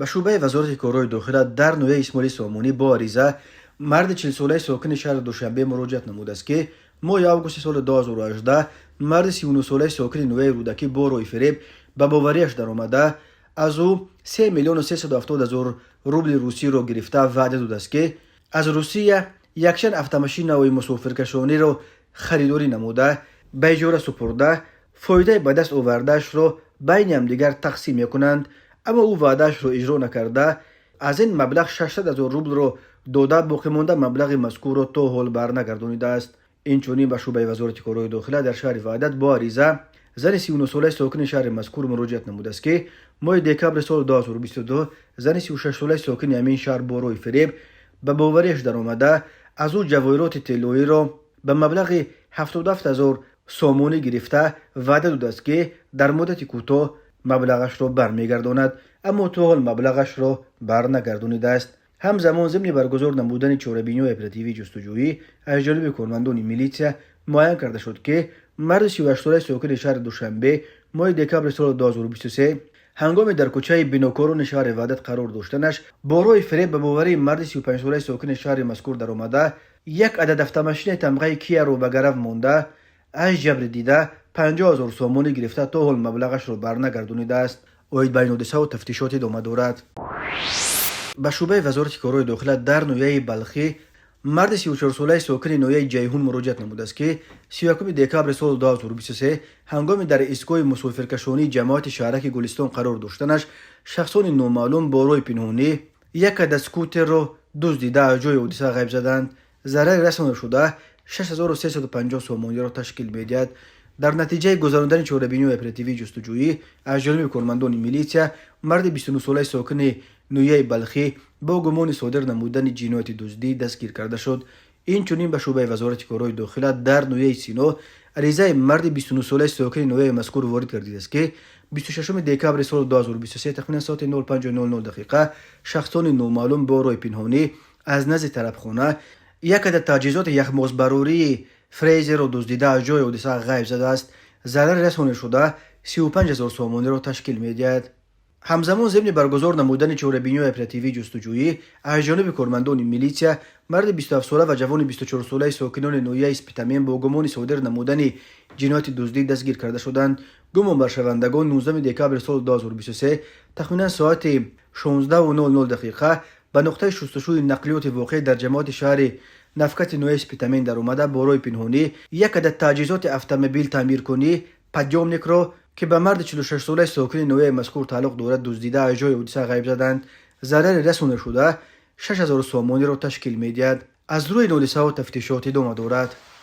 به شعبه وزارت کارهای داخله در نوع اسماعیل سامونی با عریضه مرد 40 ساله ساکن شهر دوشنبه مراجعت نموده است که ماه آگوست سال 2018 مرد 39 ساله ساکن نوع رودکی با روی فریب به باوریش در آمده از او 3 میلیون و 370 هزار روبل روسی را گرفته وعده داده است که از روسیه یکشن автомاشین نوع مسافرکشانی را خریداری نموده به اجاره سپرده فایده به دست آوردهش را بین همدیگر تقسیم میکنند، اما او وعدهش را اجرا نکرده از این مبلغ 600 هزار روبل را داده باقی مانده مبلغ مذکور را تا حال برنگردانیده است. اینچنین به شعبه وزارت کارهای داخله در شهر وحدت با عریضه زن 39 ساله ساکن شهر مذکور مراجعت نموده است که ماه دکبر سال 2022 زن 36 ساله ساکن همین شهر با روی فریب به باوریش در آمده از او جواهرات طلایی را به مبلغ 77,000 سامانی گرفته وعده داده است که در مدت کوتاه مبلغش را برمیگرداند، اما تا حال مبلغش را برنگردانیده است. همزمان ضمن برگزار نمودن چاره‌بینی اپراتیوی جستجویی از جانب کارمندان میلیشیا معین کرده شد که مرد 38 ساله ساکن شهر دوشنبه ماه دکبر سال 2023 هنگام در کوچه بیناکاران شهر وحدت قرار داشتنش با روی فریب به باوری مرد 35 ساله ساکن شهر مذکور در آمده یک عدد автомاشین تمغه کیا رو به گرو مانده از جبر دیده 50,000 سامانی گرفته تا حال مبلغش را برنگردانیده است. اوید بین حادثه و تفتیشات ادامه دارد. به شعبه وزارت کارهای داخله در نویه بلخی مرد 34 ساله ساکن نویه جیهون مراجعت نموده است که 31 دکبر سال 2023 هنگام در ایستگاه مسافرکشانی جماعت شهرک گلستان قرار داشتنش شخصان نامعلوم با روی پنهانی یک عدد اسکوتر را دزدیده از جای حادثه غیب زدند. ضرر رسانده شده 6350 سامانی را تشکیل می‌دهد. در نتیجه گذراندن چاره‌بینی اپراتیوی جستجویی از جانب کارمندان میلیشیا مرد 29 ساله ساکن نویه بلخی با گمان صادر نمودن جنایت دزدی دستگیر کرده شد. این چنین به شعبه وزارت کارهای داخله در نویه سینا عریضه مرد 29 ساله ساکن نویه مذکور وارد گردیده است که 26 دکبر سال 2023 تقریبا ساعت 05:00 دقیقه شخصان نامعلوم با روی پنهانی از نزد طرفخانه یک عدد تجهیزات یخماز بروری فریزر را دزدیده از جای حادثه غیب زده است. ضرر رسانده شده 35,000 سامانی را تشکیل می‌دهد. همزمان ضمن برگزار نمودن چاره‌بینی اپراتیوی جستجویی از جانب کارمندان میلیشیا مرد 27 ساله و جوان 24 ساله ساکنان نویه اسپیتامین با گمان صادر نمودن جنایت دزدی دستگیر کرده شدند. گمان بر شوندگان 19 دکبر سال 2023 تقریبا ساعت 16:00 دقیقه به نقطه شستشوی نقلیات واقع در جماعت شهر نفکت نویه اسپیتامین در اومده با روی پنهانی یک عدد تجهیزات اتومبیل تعمیر کنی پجامنیک را که به مرد 46 ساله ساکن نویه مذکور تعلق دارد دزدیده از جای حادثه غیب زدند. ضرر رسانده شده 6000 سامانی را تشکیل می‌دهد. از روی حادثه و تفتیشات ادامه دارد.